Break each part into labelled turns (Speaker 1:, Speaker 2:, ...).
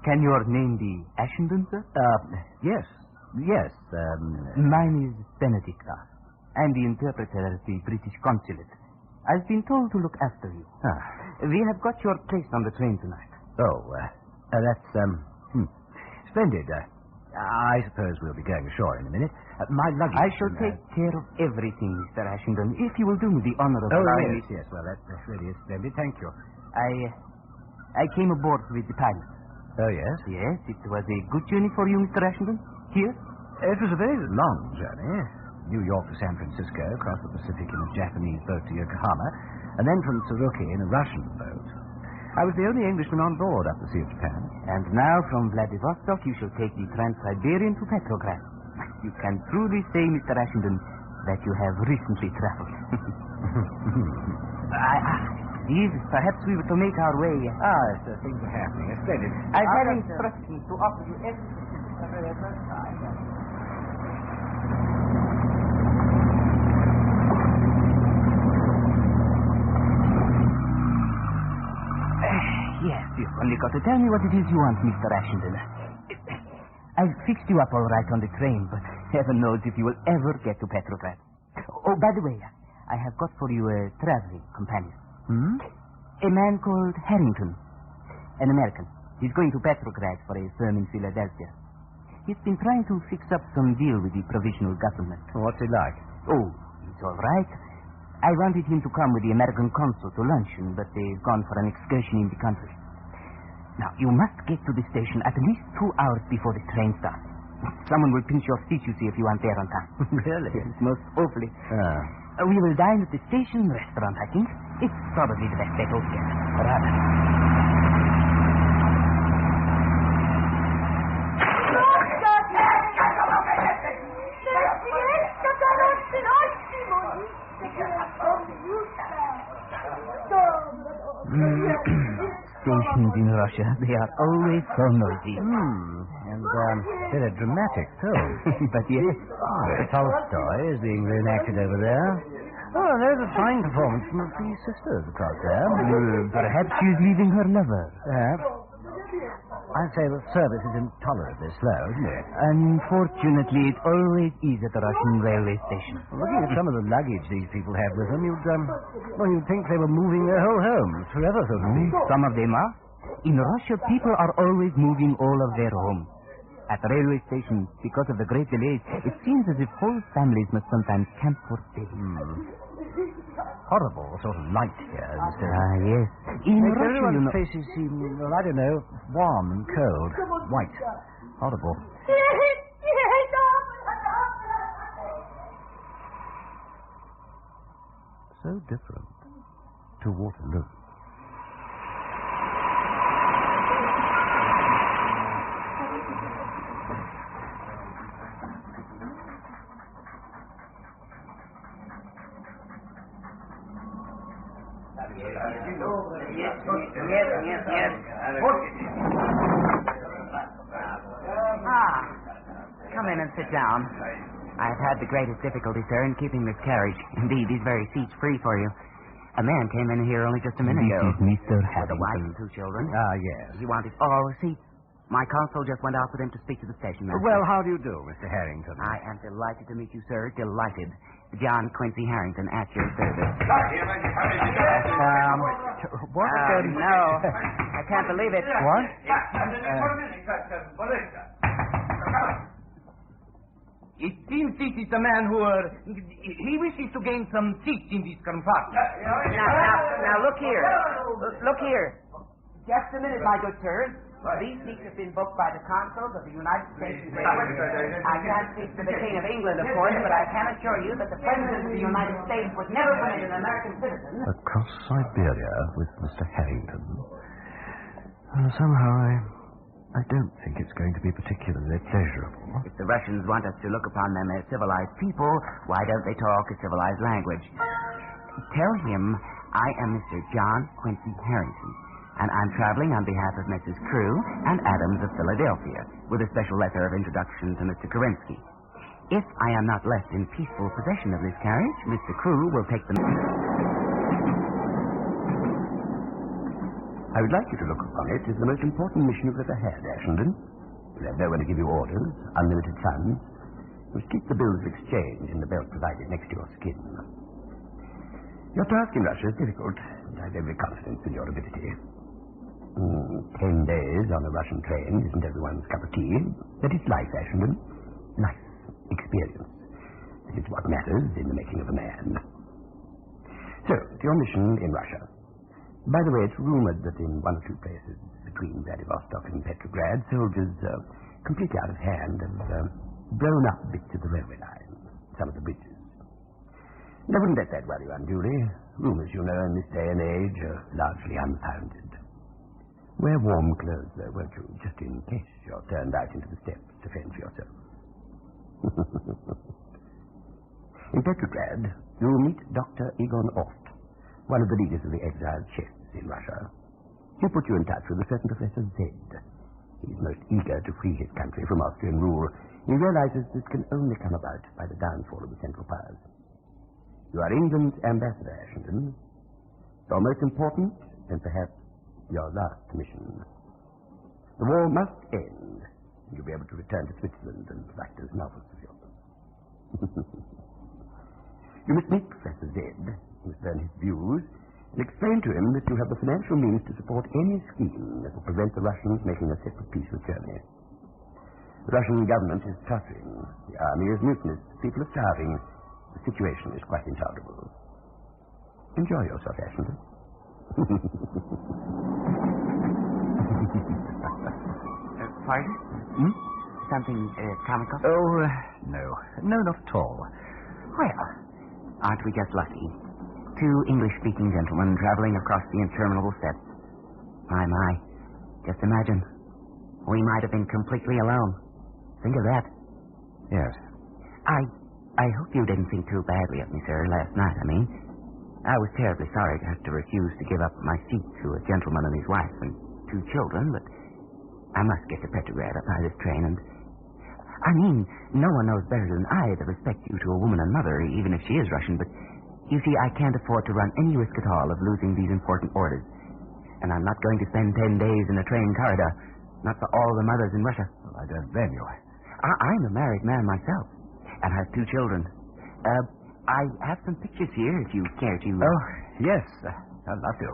Speaker 1: Can your name be Ashenden, sir?
Speaker 2: Yes.
Speaker 1: Mine is Benedict. I'm the interpreter at the British consulate. I've been told to look after you. We have got your place on the train tonight.
Speaker 2: That's, splendid. I suppose we'll be going ashore in a minute. My luggage...
Speaker 1: I shall take care of everything, Mr. Ashenden, if you will do me the honor of allowing me...
Speaker 2: Yes. Well, that really is splendid. Thank you.
Speaker 1: I came aboard with the pilot.
Speaker 2: Oh, yes?
Speaker 1: Yes, it was a good journey for you, Mr. Ashenden. Here?
Speaker 2: It was a very long journey. New York to San Francisco, across the Pacific in a Japanese boat to Yokohama, and then from Tsuruki in a Russian boat. I was the only Englishman on board up the Sea of Japan.
Speaker 1: And now from Vladivostok you shall take the Trans-Siberian to Petrograd. You can truly say, Mr. Ashenden, that you have recently traveled. Perhaps we were to make our way.
Speaker 2: Things are happening. It's splendid.
Speaker 1: I have instructions to offer you everything. Yes, you've only got to tell me what it is you want, Mr. Ashenden. I've fixed you up all right on the train, but heaven knows if you will ever get to Petrograd. Oh, by the way, I have got for you a traveling companion. A man called Harrington, an American. He's going to Petrograd for a firm in Philadelphia. He's been trying to fix up some deal with the provisional government.
Speaker 2: What's he like?
Speaker 1: Oh, he's all right. I wanted him to come with the American consul to luncheon, but they've gone for an excursion in the country. Now, you must get to the station at least 2 hours before the train starts. Someone will pinch your seat, you see, if you aren't there on time.
Speaker 2: Really?
Speaker 1: Yes, most awfully. We will dine at the station restaurant, I think. It's probably the best bet altogether. Rather. Stations in Russia, they are always so noisy.
Speaker 2: And very dramatic, too.
Speaker 1: But yes.
Speaker 2: Tolstoy is being reenacted over there. Oh, there's a fine performance from the three sisters across there.
Speaker 1: Perhaps she's leaving her lover.
Speaker 2: Perhaps. I'd say the service is intolerably slow, isn't it?
Speaker 1: Unfortunately, it always is at the Russian railway station.
Speaker 2: Looking at some of the luggage these people have with them, you'd think they were moving their whole homes forever, so to speak.
Speaker 1: Some of them are. In Russia, people are always moving all of their homes. At the railway stations, because of the great delays, it seems as if whole families must sometimes camp for days.
Speaker 2: Horrible sort of light here, Mr.
Speaker 1: Yes. In Russia,
Speaker 2: everyone's faces seem, I don't know, warm and cold. White. Horrible. So different to Waterloo.
Speaker 3: Yes. Come in and sit down. I have had the greatest difficulty, sir, in keeping this carriage. Indeed, these very seats free for you. A man came in here only just a minute ago.
Speaker 1: This is Mr.
Speaker 3: With a wife and
Speaker 1: Harrington.
Speaker 3: 2 children.
Speaker 2: Yes.
Speaker 3: He wanted all seats. My consul just went out with him to speak to the station master.
Speaker 2: Well, how do you do, Mr. Harrington?
Speaker 3: I am delighted to meet you, sir. Delighted. John Quincy Harrington at your service.
Speaker 2: What?
Speaker 3: No. I can't believe it.
Speaker 2: What?
Speaker 1: It seems this is the man who he wishes to gain some seats in this compartment.
Speaker 3: Now, look here. Look here. Just a minute, my good sirs. These seats have been booked by the consuls of the United States and Great Britain. I can't speak for the King of England, of course, but I can assure you that the President of the United States would never permit an American citizen...
Speaker 2: Across Siberia with Mr. Harrington. Somehow I don't think it's going to be particularly pleasurable.
Speaker 3: If the Russians want us to look upon them as civilized people, why don't they talk a civilized language? Tell him I am Mr. John Quincy Harrington, and I'm traveling on behalf of Mrs. Crew and Adams of Philadelphia, with a special letter of introduction to Mr. Kerensky. If I am not left in peaceful possession of this carriage, Mr. Crew will take them...
Speaker 4: I would like you to look upon it as the most important mission you've ever had, Ashenden. You'll have no one to give you orders, unlimited funds. You'll keep the bills of exchange in the belt provided next to your skin. Your task in Russia is difficult, and I have every confidence in your ability. 10 days on a Russian train isn't everyone's cup of tea, but it's life, Ashenden. Life experience. That is what matters in the making of a man. So, to your mission in Russia. By the way, it's rumored that in one or two places between Vladivostok and Petrograd, soldiers, completely out of hand, have blown up bits of the railway line, some of the bridges. And I wouldn't let that worry you unduly. Rumors, you know, in this day and age are largely unfounded. Wear warm clothes, though, won't you? Just in case you're turned out into the steppes to fend for yourself. In Petrograd, you'll meet Dr. Egon Oft, one of the leaders of the exiled Chests in Russia. He'll put you in touch with a certain Professor Z. He's most eager to free his country from Austrian rule. He realizes this can only come about by the downfall of the Central Powers. You are England's ambassador, Ashenden. Your most important, and perhaps your last mission. The war must end, and you'll be able to return to Switzerland and write those novels of yours. You must meet Professor Z, you must learn his views, and explain to him that you have the financial means to support any scheme that will prevent the Russians making a separate peaceful journey. The Russian government is suffering. The army is mutinous. People are starving. The situation is quite intolerable. Enjoy yourself, Ashenden.
Speaker 3: Pardon? Something comical?
Speaker 2: Oh, no. No, not at all.
Speaker 3: Well, aren't we just lucky? Two English-speaking gentlemen traveling across the interminable steppes. My. Just imagine. We might have been completely alone. Think of that.
Speaker 2: Yes.
Speaker 3: I hope you didn't think too badly of me, sir, last night, I mean. I was terribly sorry to have to refuse to give up my seat to a gentleman and his wife and 2 children, but I must get to Petrograd up by this train, and... I mean, no one knows better than I the respect due to a woman and mother, even if she is Russian, but you see, I can't afford to run any risk at all of losing these important orders. And I'm not going to spend 10 days in a train corridor, not for all the mothers in Russia.
Speaker 2: Well, I don't blame you.
Speaker 3: I'm a married man myself, and have 2 children. I have some pictures here, if you care to...
Speaker 2: Oh, yes. I'd love to.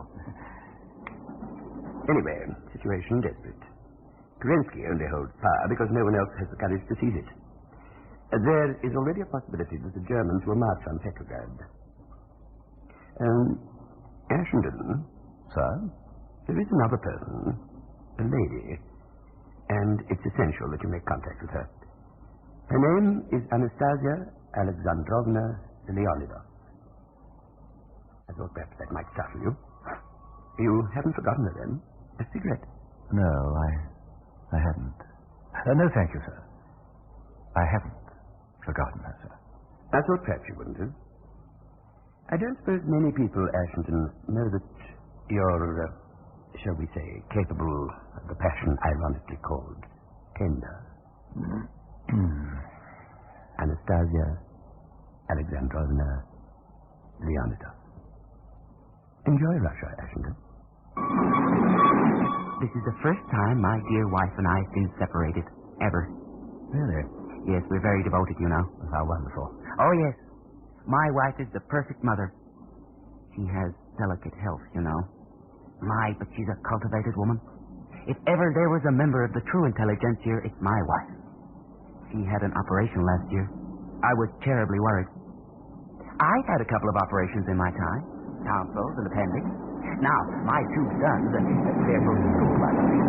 Speaker 4: Anyway, situation desperate. Kerensky only holds power because no one else has the courage to seize it. There is already a possibility that the Germans will march on Petrograd. Ashenden.
Speaker 2: Sir?
Speaker 4: There is another person, a lady, and it's essential that you make contact with her. Her name is Anastasia Alexandrovna Leonidov. I thought perhaps that might startle you. You haven't forgotten her, then? A cigarette?
Speaker 2: No, I haven't. No, thank you, sir. I haven't forgotten her, sir.
Speaker 4: I thought perhaps you wouldn't have. I don't suppose many people, Ashenden, know that you're, shall we say, capable of the passion ironically called tender. Anastasia Alexandrovna Leonidov. Enjoy Russia, Ashenden.
Speaker 3: This is the first time my dear wife and I have been separated, ever.
Speaker 2: Really?
Speaker 3: Yes, we're very devoted, you know.
Speaker 2: How wonderful.
Speaker 3: Oh, yes. My wife is the perfect mother. She has delicate health, you know. But she's a cultivated woman. If ever there was a member of the true intelligentsia, it's my wife. She had an operation last year. I was terribly worried. I've had a couple of operations in my time. Tonsils and appendix. Now, my 2 sons, they're from school, by the way.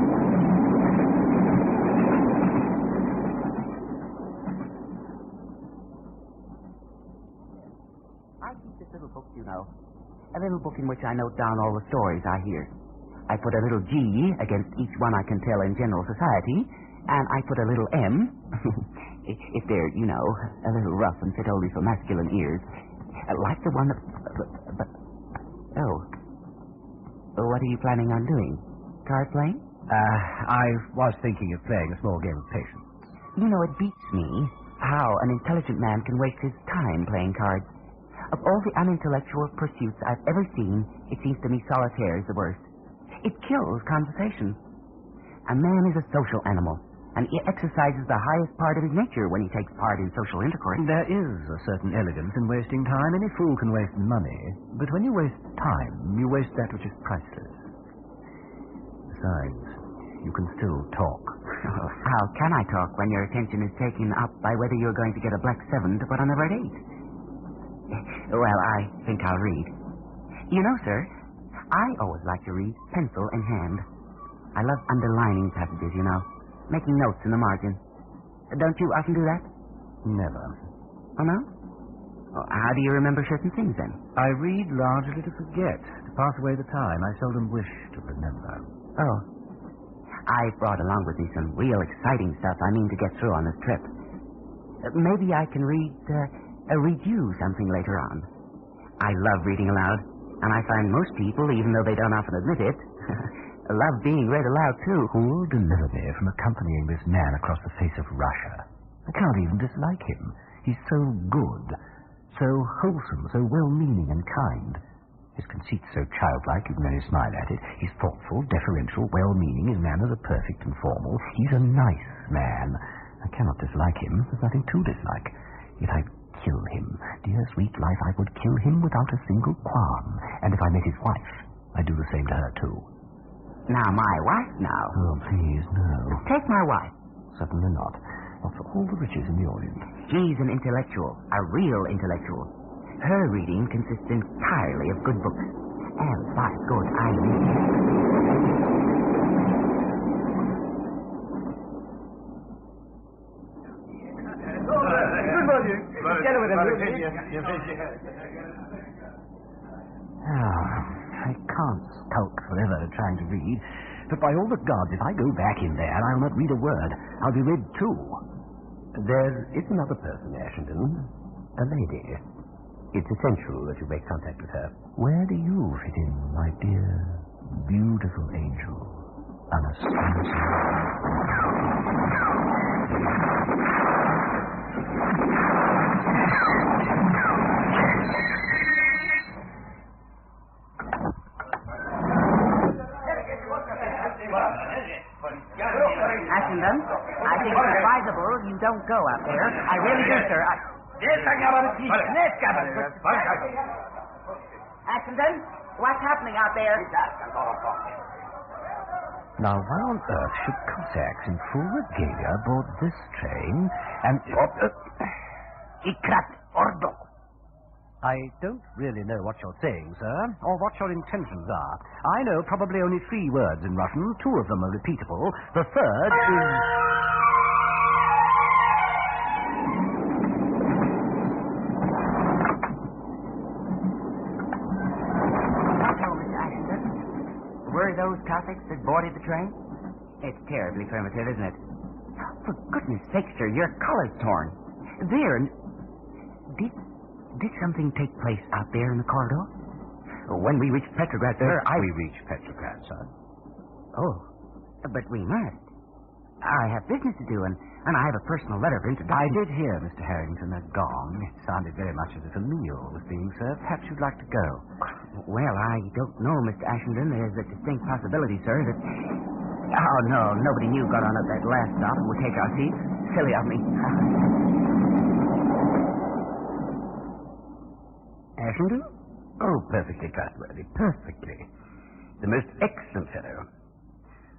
Speaker 3: I keep this little book, you know. A little book in which I note down all the stories I hear. I put a little G against each one I can tell in general society, and I put a little M, if they're, you know, a little rough and fit only for masculine ears, like the one that... What are you planning on doing? Card playing?
Speaker 2: I was thinking of playing a small game of patience.
Speaker 3: You know, it beats me how an intelligent man can waste his time playing cards. Of all the unintellectual pursuits I've ever seen, it seems to me solitaire is the worst. It kills conversation. A man is a social animal, and he exercises the highest part of his nature when he takes part in social intercourse.
Speaker 2: There is a certain elegance in wasting time. Any fool can waste money. But when you waste time, you waste that which is priceless. Besides, you can still talk.
Speaker 3: How can I talk when your attention is taken up by whether you're going to get a black 7 to put on a red 8? Well, I think I'll read. You know, sir, I always like to read pencil in hand. I love underlining passages, you know, making notes in the margin. Don't you often do that?
Speaker 2: Never.
Speaker 3: Oh, no? Well, how do you remember certain things, then?
Speaker 2: I read largely to forget, to pass away the time. I seldom wish to remember.
Speaker 3: Oh. I brought along with me some real exciting stuff I mean to get through on this trip. Maybe I can read you something later on. I love reading aloud, and I find most people, even though they don't often admit it, love being read aloud, too.
Speaker 2: Who will deliver me from accompanying this man across the face of Russia? I can't even dislike him. He's so good, so wholesome, so well-meaning and kind. His conceit's so childlike, you can only smile at it. He's thoughtful, deferential, well-meaning. His manners are perfect and formal. He's a nice man. I cannot dislike him. There's nothing to dislike. Yet I'd kill him. Dear, sweet life, I would kill him without a single qualm. And if I met his wife, I'd do the same to her, too.
Speaker 3: Now, my wife, now.
Speaker 2: Oh, please, no.
Speaker 3: Take my wife.
Speaker 2: Certainly not. Not for all the riches in the Orient.
Speaker 3: She's an intellectual, a real intellectual. Her reading consists entirely of good books. And by good, I mean...
Speaker 1: Good morning.
Speaker 2: I can't skulk forever trying to read, but by all the gods, if I go back in there, I'll not read a word. I'll be read too.
Speaker 4: There is another person, Ashington. A lady. It's essential that you make contact with her.
Speaker 2: Where do you fit in, my dear, beautiful angel, Anastasia?
Speaker 3: Atchison, I think it's advisable you don't go up there. I really do, sir. Atchison, what's happening out there?
Speaker 2: Now, why on earth should Cossacks in full regalia board this train and... I don't really know what you're saying, sir, or what your intentions are. I know probably only 3 words in Russian. 2 of them are repeatable. The third is...
Speaker 3: Were those Cossacks that boarded the train? It's terribly primitive, isn't it? For goodness sake, sir, your collar's torn. There. Did something take place out there in the corridor? When we reached Petrograd, sir,
Speaker 2: We reached Petrograd, sir.
Speaker 3: Oh, but we must. I have business to do, and I have a personal letter of introduction.
Speaker 2: I did hear, Mr. Harrington, a gong. It sounded very much as if a meal was being served. Perhaps you'd like to go.
Speaker 3: Well, I don't know, Mr. Ashington. There's a distinct possibility, sir, that... Oh, no, nobody new got on at that last stop and would take our seats. Silly of me.
Speaker 4: Ashington? Oh, perfectly trustworthy. Perfectly. The most excellent fellow.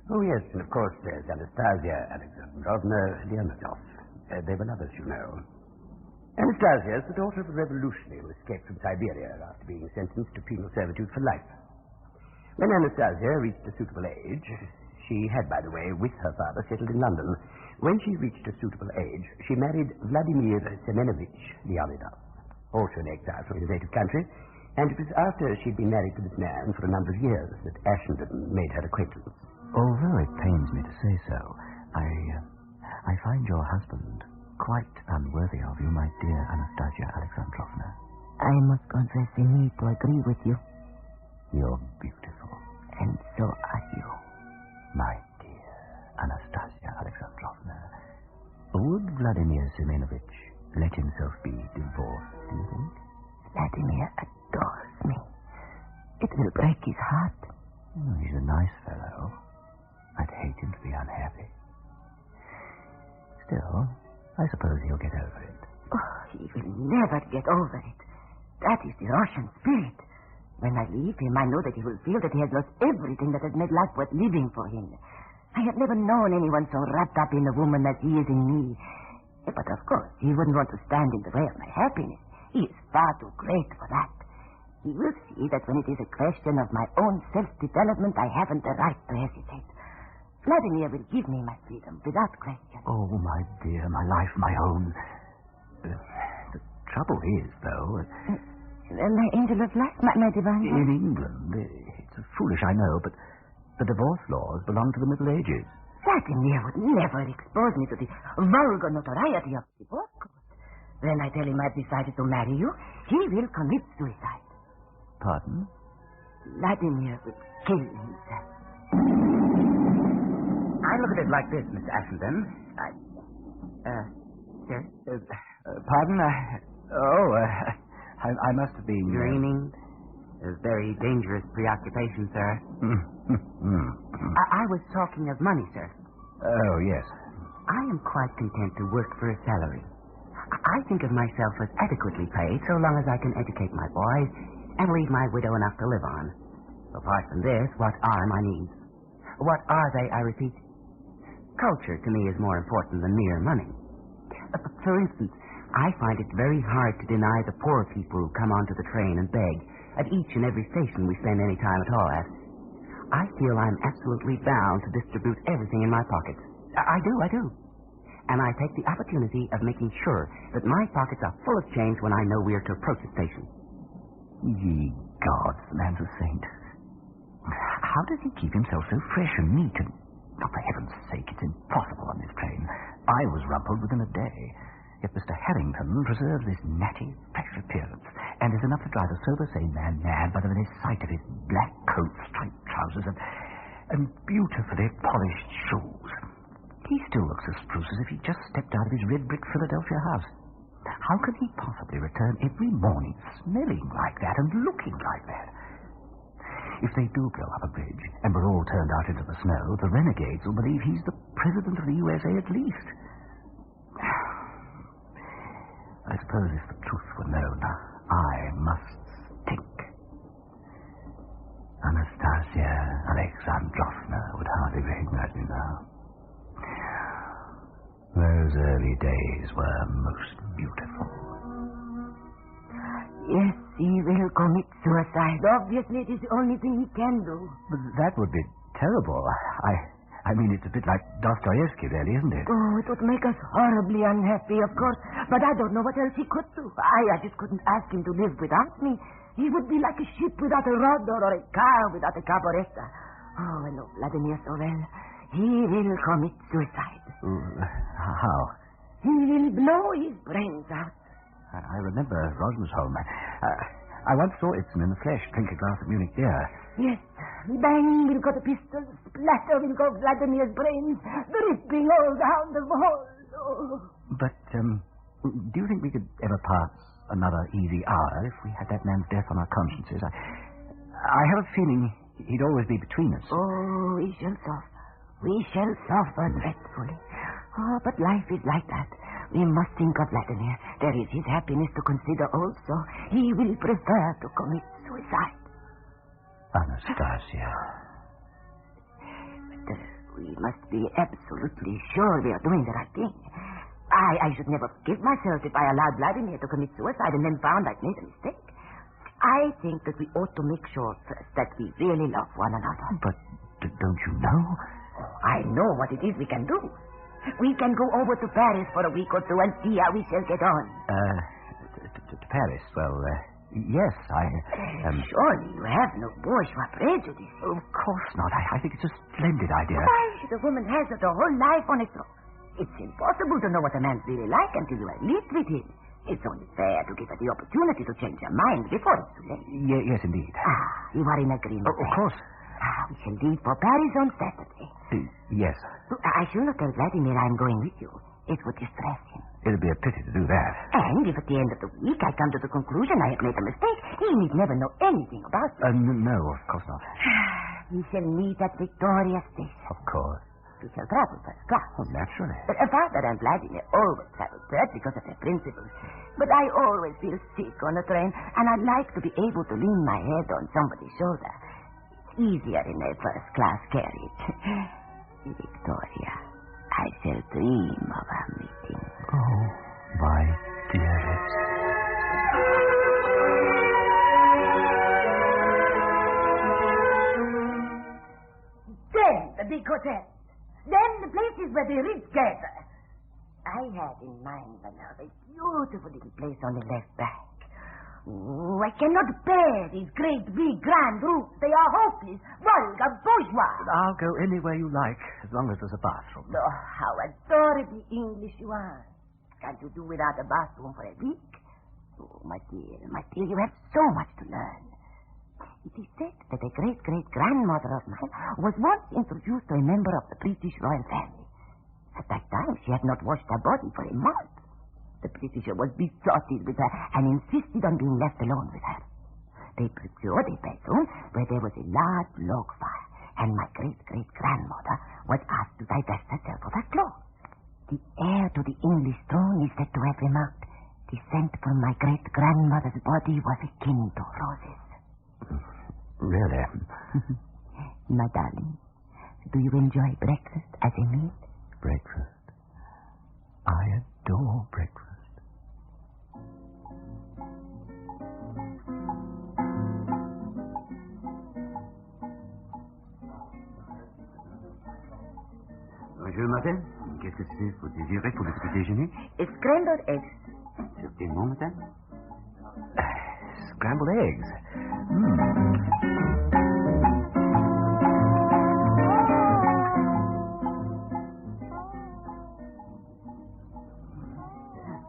Speaker 4: Oh, yes, and of course there's Anastasia Alexandrovna Leonidov. They were lovers, you know. Anastasia is the daughter of a revolutionary who escaped from Siberia after being sentenced to penal servitude for life. When Anastasia reached a suitable age, she had, by the way, with her father, settled in London. When she reached a suitable age, she married Vladimir Semenovich Leonidov, also an exile from his native country, and it was after she'd been married to this man for a number of years that Ashington made her acquaintance.
Speaker 2: Although it pains me to say so, I find your husband quite unworthy of you, my dear Anastasia Alexandrovna.
Speaker 5: I must confess I need to agree with you.
Speaker 2: You're beautiful.
Speaker 5: And so are you.
Speaker 2: My dear Anastasia Alexandrovna. Would Vladimir Semenovich let himself be divorced, do you think?
Speaker 5: Vladimir adores me. It will break his heart.
Speaker 2: Oh, he's a nice fellow. I'd hate him to be unhappy. Still, I suppose he'll get over it.
Speaker 5: Oh, he will never get over it. That is the Russian spirit. When I leave him, I know that he will feel that he has lost everything that has made life worth living for him. I have never known anyone so wrapped up in a woman as he is in me. But of course, he wouldn't want to stand in the way of my happiness. He is far too great for that. He will see that when it is a question of my own self-development, I haven't the right to hesitate. Vladimir will give me my freedom without question.
Speaker 2: Oh, my dear, my life, my own. The trouble is, though...
Speaker 5: my angel of life, my divine...
Speaker 2: In England, it's foolish, I know, but the divorce laws belong to the Middle Ages.
Speaker 5: Vladimir would never expose me to the vulgar notoriety of the divorce court. When I tell him I've decided to marry you, he will commit suicide.
Speaker 2: Pardon?
Speaker 5: Vladimir will kill himself.
Speaker 3: I look at it like this, Mr. Atchison. Sir?
Speaker 2: Pardon? I must have been...
Speaker 3: Dreaming? A very dangerous preoccupation, sir. I was talking of money, sir.
Speaker 2: Oh, yes.
Speaker 3: I am quite content to work for a salary. I think of myself as adequately paid so long as I can educate my boys and leave my widow enough to live on. Apart from this, what are my needs? What are they, I repeat? Culture to me is more important than mere money. For instance, I find it very hard to deny the poor people who come onto the train and beg at each and every station we spend any time at all at. I feel I'm absolutely bound to distribute everything in my pockets. I do. And I take the opportunity of making sure that my pockets are full of change when I know we are to approach the station.
Speaker 2: Ye gods, the man's a saint. How does he keep himself so fresh and neat? And, oh, for heaven's sake, it's impossible on this train. I was rumpled within a day. Yet Mr. Harrington preserves this natty, fresh appearance, and is enough to drive a sober, sane man mad by the very sight of his black coat, striped trousers, and beautifully polished shoes. He still looks as spruce as if he'd just stepped out of his red brick Philadelphia house. How can he possibly return every morning smelling like that and looking like that? If they do blow up a bridge, and we're all turned out into the snow, the renegades will believe he's the President of the USA at least. I suppose if the truth were known, I must stink. Anastasia Alexandrovna would hardly recognize me now. Those early days were most beautiful.
Speaker 5: Yes, he will commit suicide. Obviously, it is the only thing he can do.
Speaker 2: But that would be terrible. I mean, it's a bit like Dostoevsky, really, isn't it?
Speaker 5: Oh, it would make us horribly unhappy, of course. But I don't know what else he could do. I just couldn't ask him to live without me. He would be like a ship without a rudder or a car without a carburetor. Oh, I know Vladimir so well. He will commit suicide.
Speaker 2: How?
Speaker 5: He will blow his brains out.
Speaker 2: I remember Rosmersholm. I once saw Ibsen in the flesh drink a glass of Munich beer.
Speaker 5: Yes. Bang will go the pistol. Splatter will go Vladimir's brains. Dripping all down the walls. Oh.
Speaker 2: But, do you think we could ever pass another easy hour if we had that man's death on our consciences? I have a feeling he'd always be between us.
Speaker 5: Oh, we shall suffer. We shall suffer dreadfully. Oh, but life is like that. We must think of Vladimir. There is his happiness to consider also. He will prefer to commit suicide.
Speaker 2: Anastasia.
Speaker 5: But we must be absolutely sure we are doing the right thing. I should never forgive myself if I allowed Vladimir to commit suicide and then found I'd made a mistake. I think that we ought to make sure first that we really love one another.
Speaker 2: But don't you know?
Speaker 5: Oh, I know what it is we can do. We can go over to Paris for a week or two and see how we shall get on.
Speaker 2: To Paris? Well, yes,
Speaker 5: Surely you have no bourgeois prejudice.
Speaker 2: Of course not. I think it's a splendid idea.
Speaker 5: Why, the woman has her whole life on its own. It's impossible to know what a man's really like until you have lived with him. It's only fair to give her the opportunity to change her mind before it's too late.
Speaker 2: Yes, indeed.
Speaker 5: You are in agreement.
Speaker 2: Of course.
Speaker 5: We shall leave for Paris on Saturday.
Speaker 2: Yes.
Speaker 5: I shall not tell Vladimir I'm going with you. It would distress him.
Speaker 2: It'll be a pity to do that.
Speaker 5: And if at the end of the week I come to the conclusion I have made a mistake, he need never know anything about it.
Speaker 2: No, of course not.
Speaker 5: We shall meet at Victoria Station.
Speaker 2: Of course.
Speaker 5: We shall travel first class.
Speaker 2: Oh, naturally.
Speaker 5: But Father and Vladimir always travel third because of their principles. But I always feel sick on a train, and I'd like to be able to lean my head on somebody's shoulder. It's easier in a first-class carriage. Victoria, I shall dream of our meeting.
Speaker 2: Oh, my dearest.
Speaker 5: Then the big hotel. Then the places where the rich gather. I had in mind, my love, a beautiful little place on the left bank. Oh, I cannot bear these great, big, grand rooms. They are hopeless, vulgar, bourgeois.
Speaker 2: I'll go anywhere you like, as long as there's a bathroom.
Speaker 5: Oh, how adorably English you are. Can't you do without a bathroom for a week? Oh, my dear, you have so much to learn. It is said that a great-great-grandmother of mine was once introduced to a member of the British royal family. At that time, she had not washed her body for a month. The Britisher was besotted with her and insisted on being left alone with her. They procured a bedroom where there was a large log fire, and my great-great-grandmother was asked to divest herself of her clothes. The heir to the English throne is said to have remarked, "The scent from my great-grandmother's body was akin to roses."
Speaker 2: Really?
Speaker 5: My darling, do you enjoy breakfast as a meal?
Speaker 2: Breakfast? I adore breakfast.
Speaker 3: Bonjour, madame. Qu'est-ce que c'est vous désirez pour le petit déjeuner?
Speaker 5: Scrambled eggs.
Speaker 3: Certainement, madame.
Speaker 2: Scrambled eggs.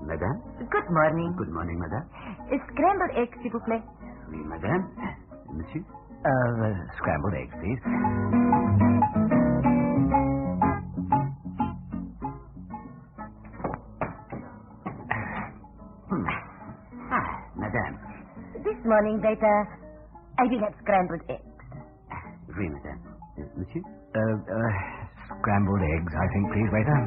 Speaker 3: Madame?
Speaker 5: Good morning.
Speaker 3: Good morning, madame.
Speaker 5: Scrambled eggs, s'il vous plaît.
Speaker 3: Oui, madame. Monsieur?
Speaker 2: Scrambled eggs, please.
Speaker 3: Madame.
Speaker 5: This morning, waiter, I will have scrambled eggs.
Speaker 3: Oui, madame. Monsieur?
Speaker 2: Scrambled eggs, I think, please, waiter.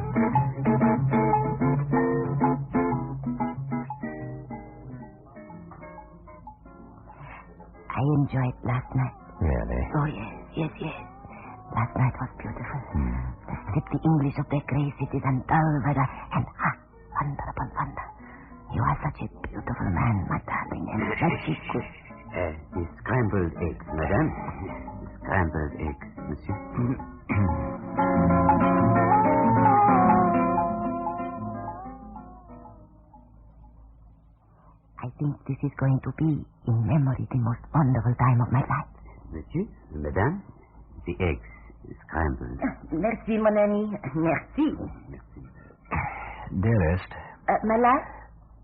Speaker 5: I enjoyed last night.
Speaker 2: Really?
Speaker 5: Oh, yes. Last night was beautiful. They stripped the English of their grey cities and dull weather, and wonder upon wonder. You are such a beautiful man, my darling, and such a good...
Speaker 3: The scrambled eggs, madame. Scrambled eggs, monsieur.
Speaker 5: I think this is going to be, in memory, the most wonderful time of my life.
Speaker 3: Monsieur? Madame? The eggs scrambled.
Speaker 5: Merci, mon ami. Merci.
Speaker 3: Merci.
Speaker 2: Dearest.
Speaker 5: My love?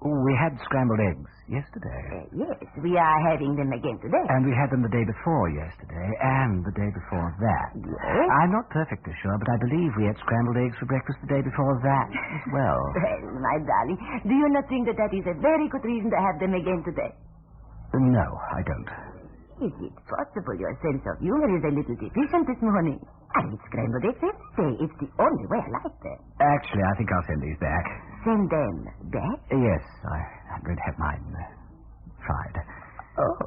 Speaker 2: We had scrambled eggs yesterday.
Speaker 5: Yes, we are having them again today.
Speaker 2: And we had them the day before yesterday and the day before that.
Speaker 5: Yes?
Speaker 2: I'm not perfectly sure, but I believe we had scrambled eggs for breakfast the day before that as well.
Speaker 5: Well, my darling, do you not think that is a very good reason to have them again today?
Speaker 2: No, I don't.
Speaker 5: Is it possible your sense of humor is a little deficient this morning? I eat scrambled eggs every day. It's the only way I like them.
Speaker 2: Actually, I think I'll send these back.
Speaker 5: Send them back?
Speaker 2: Yes, I'm going to have mine fried.
Speaker 5: Oh.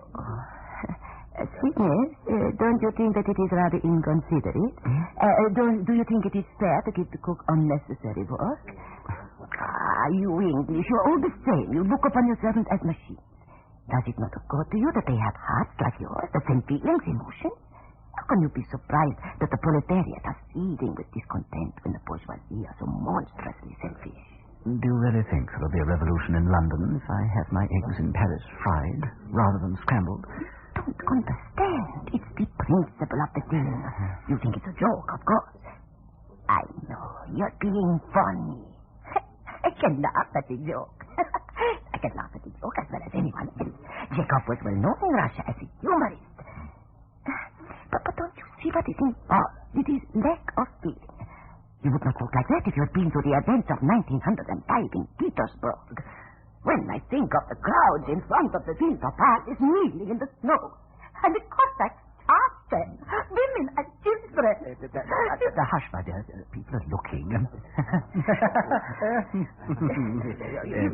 Speaker 5: Sweetness, don't you think that it is rather inconsiderate? Do you think it is fair to give the cook unnecessary work? You English, you're all the same. You look upon your servants as machines. Does it not occur to you that they have hearts like yours, the same feelings, emotions? How can you be surprised that the proletariat are seething with discontent when the bourgeoisie are so monstrously selfish?
Speaker 2: Do you really think there'll be a revolution in London if I have my eggs in Paris fried rather than scrambled?
Speaker 5: Don't understand. It's the principle of the thing. You think it's a joke, of course. I know. You're being funny. I can laugh at the joke. I can laugh at the joke as well as anyone else. Jacob was well known in Russia as a humorist. But don't you see what is involved? It is lack of feeling. You would not talk like that if you had been to the events of 1905 in Petersburg. When I think of the crowds in front of the Winter Palace kneeling in the snow, and the Cossacks charged them, women women and children.
Speaker 2: Hush, my dear. People are looking.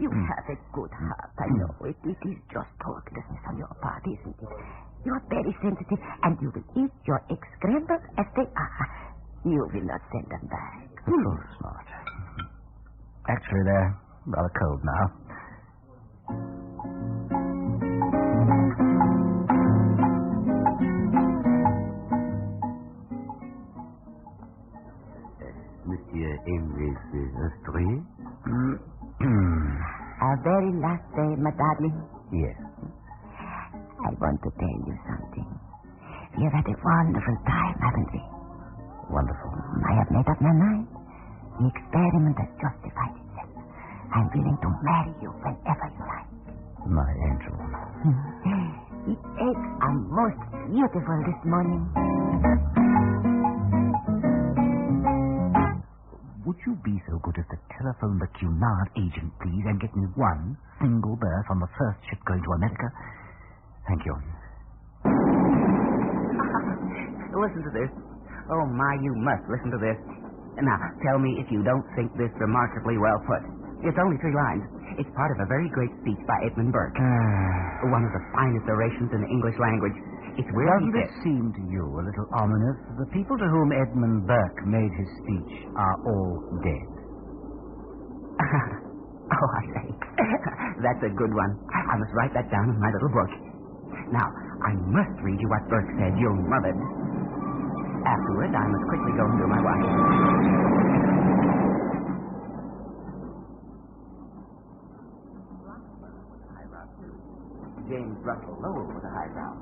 Speaker 5: You have a good heart, I know. It is just thoughtlessness on your part, isn't it? You are very sensitive, and you will eat your eggs scrambled as they are. You will not send them back.
Speaker 2: Of course not. Actually, they're rather cold now.
Speaker 3: Monsieur Henry's astray?
Speaker 5: Our very last day, my darling.
Speaker 2: Yes.
Speaker 5: I want to tell you something. We have had a wonderful time, haven't we?
Speaker 2: Wonderful.
Speaker 5: I have made up my mind. The experiment has justified itself. I'm willing to marry you whenever you like.
Speaker 2: My angel.
Speaker 5: The eggs are most beautiful this morning.
Speaker 2: Would you be so good as to telephone the Cunard agent, please, and get me one single berth on the first ship going to America? Thank you.
Speaker 3: Listen to this. Oh, my, you must listen to this. Now, tell me if you don't think this remarkably well put. It's only 3 lines. It's part of a very great speech by Edmund Burke. One of the finest orations in the English language. It's where
Speaker 2: Doesn't it seem to you a little ominous that the people to whom Edmund Burke made his speech are all dead?
Speaker 3: Oh, I say. That's a good one. I must write that down in my little book. Now, I must read you what Burke said. You'll love it. Afterward, I must quickly go and do my watch. James Russell Lowell was a highbrow.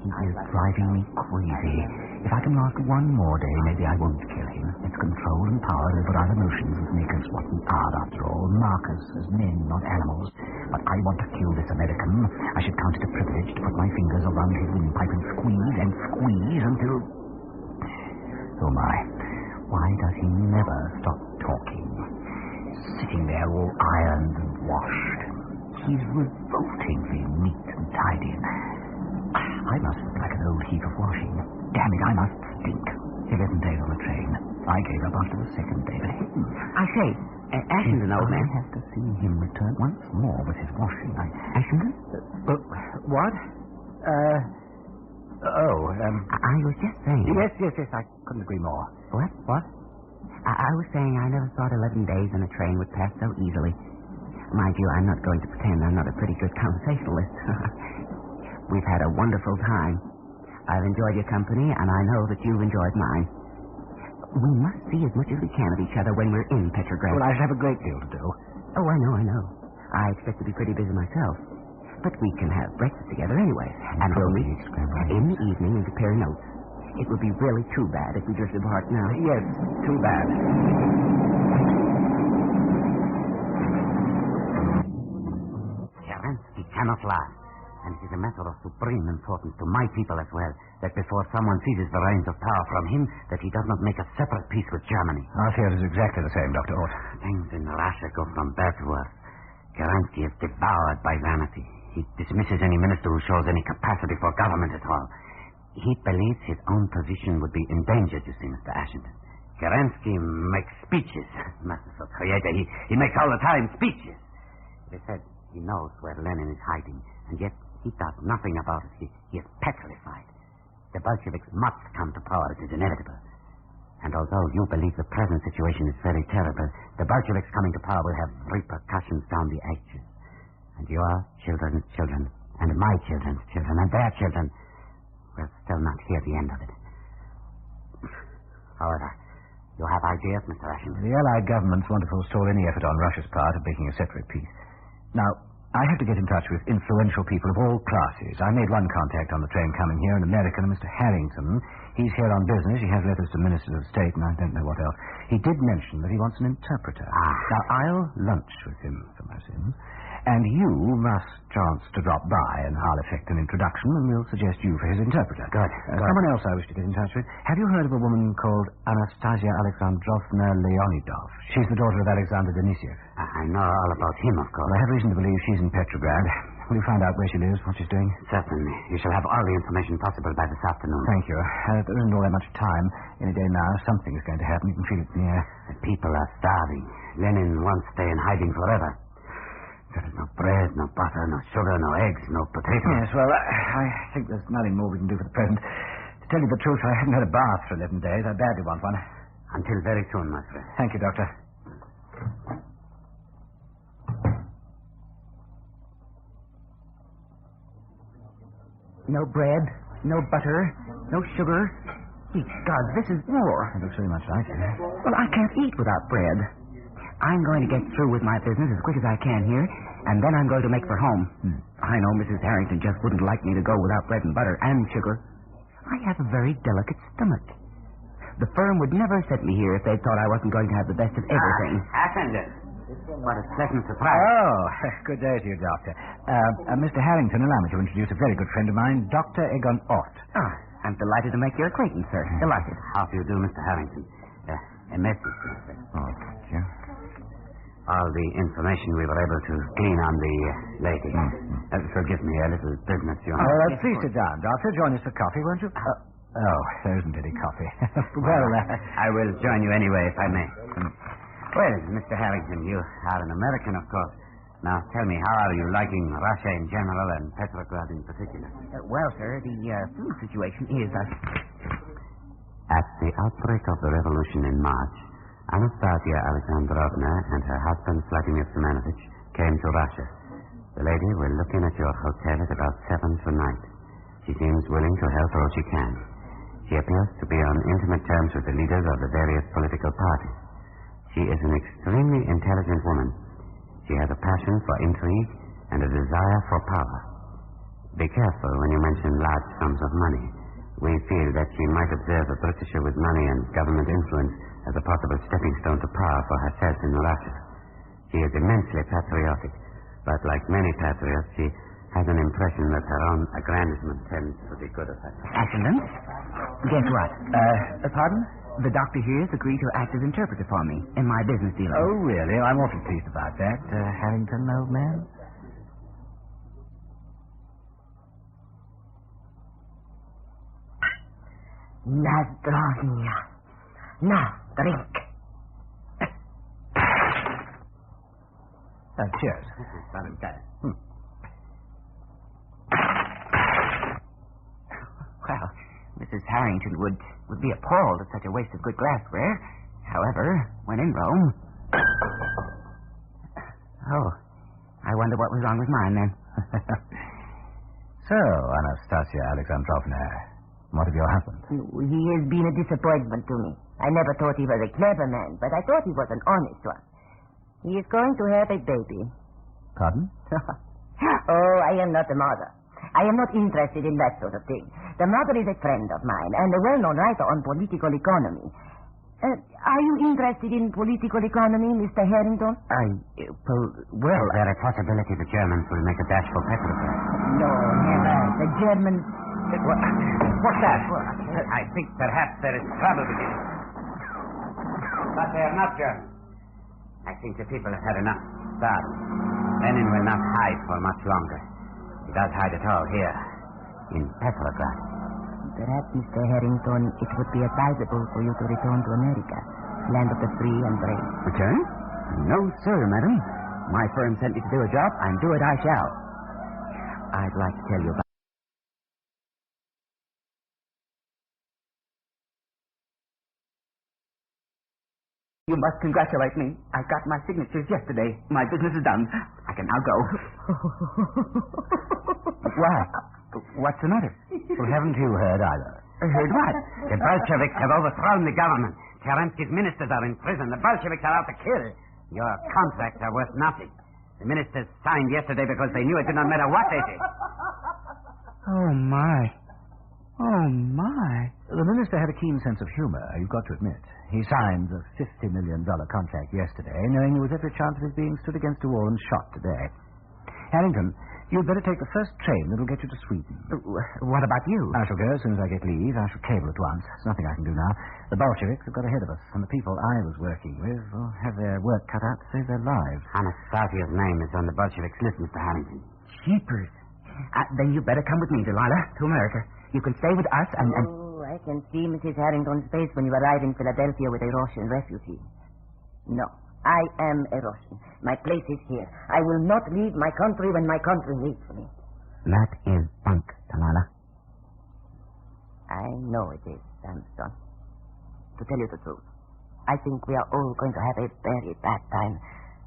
Speaker 2: He is driving me crazy. If I can last one more day, maybe I won't kill him. It's control and power over our emotions that make us what we are, after all. Mark us as men, not animals. But I want to kill this American. I should count it a privilege to put my fingers around his windpipe and squeeze until... Oh, my. Why does he never stop talking? Sitting there all ironed and washed. He's revoltingly neat and tidy. I must look like an old heap of washing. Damn it, I must stink. 11 days on the train. I gave up after the 2nd day, but him...
Speaker 3: I say, Ashington, old man.
Speaker 2: I have to see him return once more with his washing.
Speaker 3: Ashington?
Speaker 2: What?
Speaker 3: I was just saying...
Speaker 2: Yes, I couldn't agree more.
Speaker 3: What? I was saying I never thought 11 days on a train would pass so easily. Mind you, I'm not going to pretend I'm not a pretty good conversationalist. We've had a wonderful time. I've enjoyed your company, and I know that you've enjoyed mine. We must see as much as we can of each other when we're in Petrograd.
Speaker 2: Well, I have a great deal to do.
Speaker 3: Oh, I know. I expect to be pretty busy myself. But we can have breakfast together anyway. And we'll meet in the evening and compare notes. It would be really too bad if we drifted apart now.
Speaker 2: Yes, too bad.
Speaker 3: Kerensky cannot last. And it is a matter of supreme importance to my people as well, that before someone seizes the reins of power from him, that he does not make a separate peace with Germany.
Speaker 2: Our fear is exactly the same, Dr. Ott.
Speaker 3: Things in Russia go from bad to worse. Kerensky is devoured by vanity. He dismisses any minister who shows any capacity for government at all. He believes his own position would be endangered, you see, Mr. Ashington. Kerensky makes speeches. Merciful Creator, he makes all the time speeches. It is said he knows where Lenin is hiding, and yet he does nothing about it. He is petrified. The Bolsheviks must come to power. It is inevitable. And although you believe the present situation is very terrible, the Bolsheviks coming to power will have repercussions down the ages. And your children's children, and my children's children, and their children will still not hear the end of it. However, you have ideas, Mr. Ashington.
Speaker 2: The Allied governments want to forestall any effort on Russia's part of making a separate peace. Now, I have to get in touch with influential people of all classes. I made one contact on the train coming here, an American, Mr. Harrington. He's here on business. He has letters to ministers of state, and I don't know what else. He did mention that he wants an interpreter. Now, I'll lunch with him for my sins. And you must chance to drop by, and I'll effect an introduction, and we'll suggest you for his interpreter.
Speaker 3: Good.
Speaker 2: Someone else I wish to get in touch with. Have you heard of a woman called Anastasia Alexandrovna Leonidov? She's the daughter of Alexander Denisiev.
Speaker 3: I know all about him, of course.
Speaker 2: Well, I have reason to believe she's in Petrograd. Will you find out where she lives, what she's doing?
Speaker 3: Certainly. You shall have all the information possible by this afternoon.
Speaker 2: Thank you. There isn't all that much time. Any day now, something is going to happen. You can feel it near.
Speaker 3: The people are starving. Lenin won't stay in hiding forever. There is no bread, no butter, no sugar, no eggs, no potatoes.
Speaker 2: Yes, well, I think there's nothing more we can do for the present. To tell you the truth, I haven't had a bath for 11 days. I badly want one.
Speaker 3: Until very soon, my friend.
Speaker 2: Thank you, Doctor.
Speaker 1: No bread, no butter, no sugar. Good God, this is war.
Speaker 2: It looks very much like it.
Speaker 1: Well, I can't eat without bread. I'm going to get through with my business as quick as I can here, and then I'm going to make for home. I know Mrs. Harrington just wouldn't like me to go without bread and butter and sugar. I have a very delicate stomach. The firm would never have sent me here if they thought I wasn't going to have the best of everything.
Speaker 3: Atchison. What a pleasant surprise.
Speaker 2: Oh, good day to you, Doctor. Mr. Harrington, allow me to introduce a very good friend of mine, Dr. Egon Ott.
Speaker 1: I'm delighted to make your acquaintance, sir. Delighted.
Speaker 3: How do you do, Mr. Harrington? A message, sir.
Speaker 2: Oh, thank you.
Speaker 3: All the information we were able to glean on the lady. Forgive me, a little business, you know.
Speaker 2: Please sit down, Doctor. Join us for coffee, won't you? There isn't any coffee. Well,
Speaker 3: I will join you anyway, if I may. Well, Mr. Harrington, you are an American, of course. Now, tell me, how are you liking Russia in general and Petrograd in particular?
Speaker 1: Well, sir, the food situation is...
Speaker 3: At the outbreak of the revolution in March, Anastasia Alexandrovna and her husband, Vladimir Simonovich, came to Russia. The lady will look in at your hotel at about 7 tonight. She seems willing to help all she can. She appears to be on intimate terms with the leaders of the various political parties. She is an extremely intelligent woman. She has a passion for intrigue and a desire for power. Be careful when you mention large sums of money. We feel that she might observe a Britisher with money and government influence as a possible stepping stone to power for herself in Russia. She is immensely patriotic, but like many patriots, she has an impression that her own aggrandizement tends to be good of her.
Speaker 1: Accident? Guess what?
Speaker 2: Pardon?
Speaker 1: The doctor here has agreed to act as interpreter for me in my business dealings.
Speaker 2: Oh, really? I'm awfully pleased about that, Harrington, old man.
Speaker 5: Nazdrovnia. Now, drink.
Speaker 2: Cheers.
Speaker 1: Well, Mrs. Harrington would be appalled at such a waste of good glassware. However, when in Rome... Oh, I wonder what was wrong with mine, then.
Speaker 2: So, Anastasia Alexandrovna, what of your husband?
Speaker 5: He has been a disappointment to me. I never thought he was a clever man, but I thought he was an honest one. He is going to have a baby.
Speaker 2: Pardon?
Speaker 5: Oh, I am not a mother. I am not interested in that sort of thing. The mother is a friend of mine and a well-known writer on political economy. Are you interested in political economy, Mr. Harrington?
Speaker 3: Well, is there a possibility the Germans will make a dash for Petrograd?
Speaker 5: No, never. The Germans...
Speaker 3: What's that? I think perhaps there is trouble beginning. But they are not Germans. I think the people have had enough starving. Lenin will not hide for much longer. He does hide at all here, in Petrograd.
Speaker 5: Perhaps, Mr. Harrington, it would be advisable for you to return to America, land of the free and brave.
Speaker 1: Return? No, sir, madam. My firm sent me to do a job, and do it I shall. I'd like to tell you about... You must congratulate me. I got my signatures yesterday. My business is done. I can now go.
Speaker 2: Why? What's the matter? Well, haven't you heard either?
Speaker 1: Heard what?
Speaker 3: The Bolsheviks have overthrown the government. Kerensky's ministers are in prison. The Bolsheviks are out to kill. Your contracts are worth nothing. The ministers signed yesterday because they knew it did not matter what they did.
Speaker 1: Oh, my. Oh, my.
Speaker 2: The minister had a keen sense of humor, you've got to admit. He signed a $50 million contract yesterday, knowing there was every chance of his being stood against a wall and shot today. Harrington, you'd better take the first train that'll get you to Sweden.
Speaker 1: What about you?
Speaker 2: I shall go as soon as I get leave. I shall cable at once. There's nothing I can do now. The Bolsheviks have got ahead of us, and the people I was working with will have their work cut out to save their lives.
Speaker 3: Anastasia's name is on the Bolsheviks' list, Mr. Harrington. Jeepers. Then you better come with me, Delilah, to America. You can stay with us and...
Speaker 5: Oh, I can see Mrs. Harrington's face when you arrive in Philadelphia with a Russian refugee. No, I am a Russian. My place is here. I will not leave my country when my country needs me.
Speaker 3: That is bunk, Delilah.
Speaker 5: I know it is, Samson. To tell you the truth, I think we are all going to have a very bad time.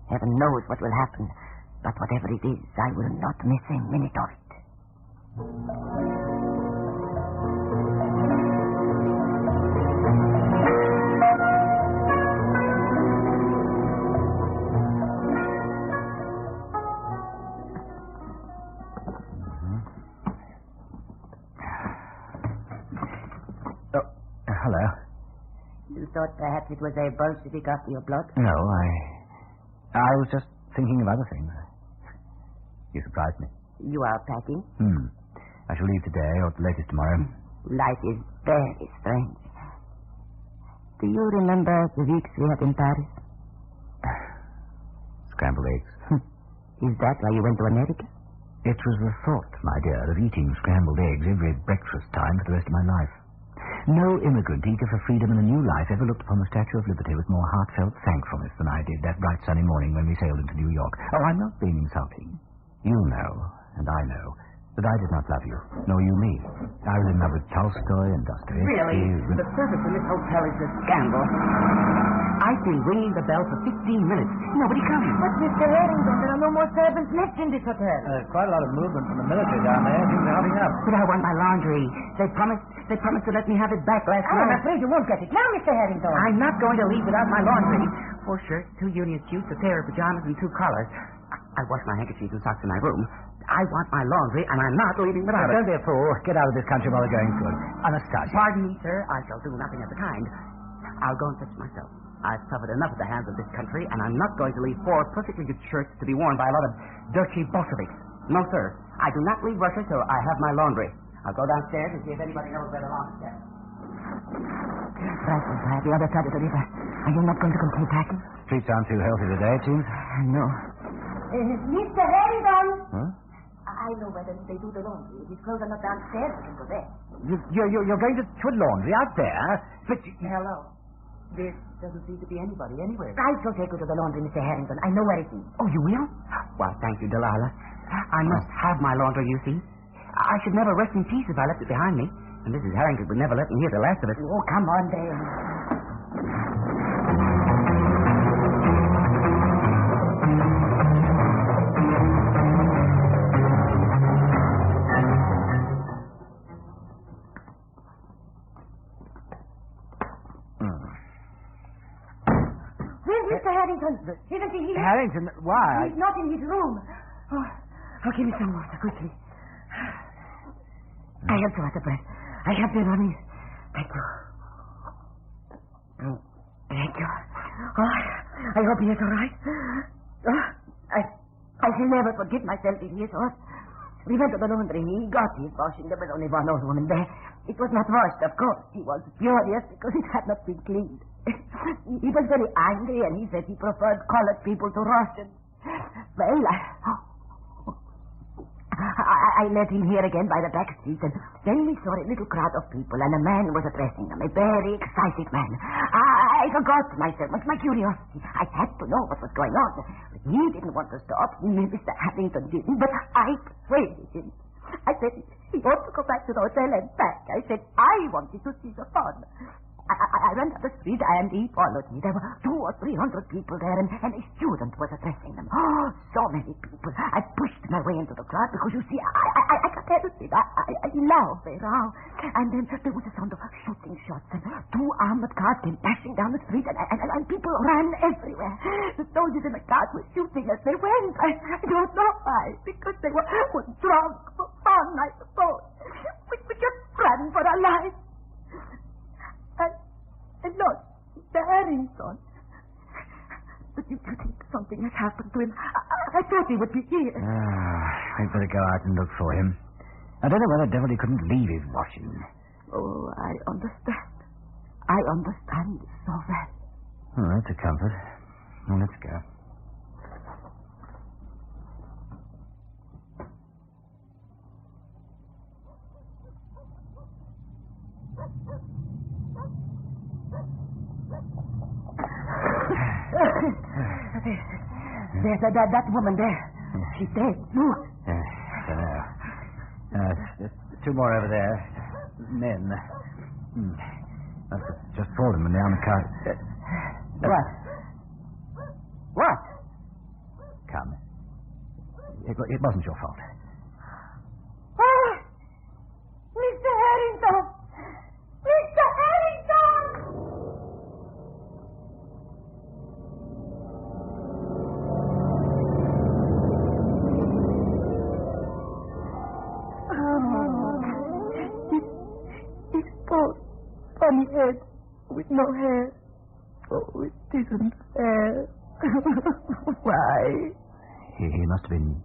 Speaker 5: Heaven knows what will happen. But whatever it is, I will not miss a minute of it.
Speaker 2: Hello.
Speaker 5: You thought perhaps it was a Bolshevik after your blood?
Speaker 2: No, I was just thinking of other things. You surprised me.
Speaker 5: You are packing?
Speaker 2: I shall leave today or at the latest tomorrow.
Speaker 5: Life is very strange. Do you remember the weeks we had in Paris?
Speaker 2: Scrambled eggs.
Speaker 5: Is that why you went to America?
Speaker 2: It was the thought, my dear, of eating scrambled eggs every breakfast time for the rest of my life. No immigrant eager for freedom and a new life ever looked upon the Statue of Liberty with more heartfelt thankfulness than I did that bright sunny morning when we sailed into New York. Oh, I'm not being insulting. You know, and I know, that I did not love you, nor you me. I was in love with Tolstoy and Dostoevsky.
Speaker 3: Really? The service in this hotel is a scandal. I've been ringing the bell for 15 minutes. Nobody comes.
Speaker 5: But Mr. Harrington, there are no more servants left in this hotel.
Speaker 2: Quite a lot of movement from the military down there. Things are hurrying up.
Speaker 3: But I want my laundry. They promised to let me have it back last
Speaker 5: I'm
Speaker 3: night.
Speaker 5: afraid you won't get it now, Mr. Harrington.
Speaker 3: I'm not going to leave without my laundry. 4 shirts, 2 union suits, a pair of pajamas, and 2 collars. I wash my handkerchiefs and socks in my room. I want my laundry, and I'm not leaving without it.
Speaker 2: Don't be a fool. Get out of this country while the going's good. Anastasia.
Speaker 3: Pardon me, sir. I shall do nothing of the kind. I'll go and fetch myself. I've suffered enough at the hands of this country, and I'm not going to leave 4 perfectly good shirts to be worn by a lot of dirty Bolsheviks. No, sir. I do not leave Russia till I have my laundry. I'll go downstairs and see if anybody knows where the laundry is.
Speaker 5: Right inside the other side of the river. Are you not going to continue packing?
Speaker 2: Streets aren't too healthy today, it seems.
Speaker 5: No.
Speaker 6: Mr. Harrington!
Speaker 2: Huh?
Speaker 6: I know whether they do the laundry. If his clothes are not downstairs, we can go there.
Speaker 2: You're going to laundry out there? But
Speaker 3: Hello. There doesn't seem to be anybody anywhere.
Speaker 5: I shall take you to the laundry, Mr. Harrington. I know where it is.
Speaker 3: Oh, you will? Well, thank you, Delilah. I must have my laundry, you see. I should never rest in peace if I left it behind me. And Mrs. Harrington would never let me hear the last of it.
Speaker 5: Oh, come on, Dan.
Speaker 6: Where's Mr. Harrington? Isn't he here?
Speaker 2: Harrington, why?
Speaker 6: He's not in his room. Oh, give me some water, quickly.
Speaker 5: I have to out of breath. I have been running. Thank you. Thank you. Oh, I hope he is all right. Oh, I shall never forgive myself if he is hurt. We went to the laundry. He got his washing. There was only one old woman there. It was not washed, of course. He was furious because it had not been cleaned. He was very angry, and he said he preferred colored people to Russians. Well, I led him here again by the back street, and then we saw a little crowd of people, and a man was addressing them, a very excited man. I forgot myself, my curiosity. I had to know what was going on. He didn't want to stop. Mr. Harrington didn't, but I persuaded him. I said he ought to go back to the hotel and back. I said I wanted to see the fun. I went up the street and he followed me. There were 200 or 300 people there, and a student was addressing them. Oh, so many people. I pushed my way into the crowd because, you see, I can't help it. I love it. Oh. And then there was a sound of shooting shots, and 2 armored cars came dashing down the street, and people ran everywhere. The soldiers in the cars were shooting as they went. I don't know why, because they were drunk for fun, I suppose. We just ran for our lives. And look, Mr. Harrington. But you think something has happened to him? I thought he would be here.
Speaker 2: I'd better go out and look for him. I don't know why the devil he couldn't leave his washing.
Speaker 5: Oh, I understand. I understand so well.
Speaker 2: Oh, that's a comfort. Well, let's go.
Speaker 5: there's that woman there. She's dead. Look.
Speaker 2: There's two more over there. Men. Must have just fallen when they're on the car.
Speaker 5: What?
Speaker 2: Come. It wasn't your fault.
Speaker 5: Oh, Mr. Harrington! Mr. Harrington! His poor funny head with no hair. Oh, it isn't fair. Why?
Speaker 2: He must have been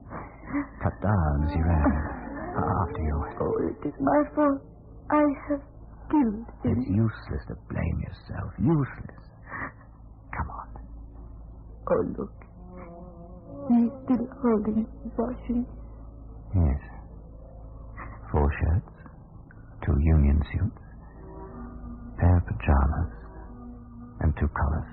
Speaker 2: cut down as he ran after you.
Speaker 5: Oh, it is my fault. I have killed him.
Speaker 2: It's useless to blame yourself. Useless. Come on.
Speaker 5: Oh, look. He's still holding his washing.
Speaker 2: Yes. 4 shirts, 2 union suits, pair of pajamas, and 2 collars.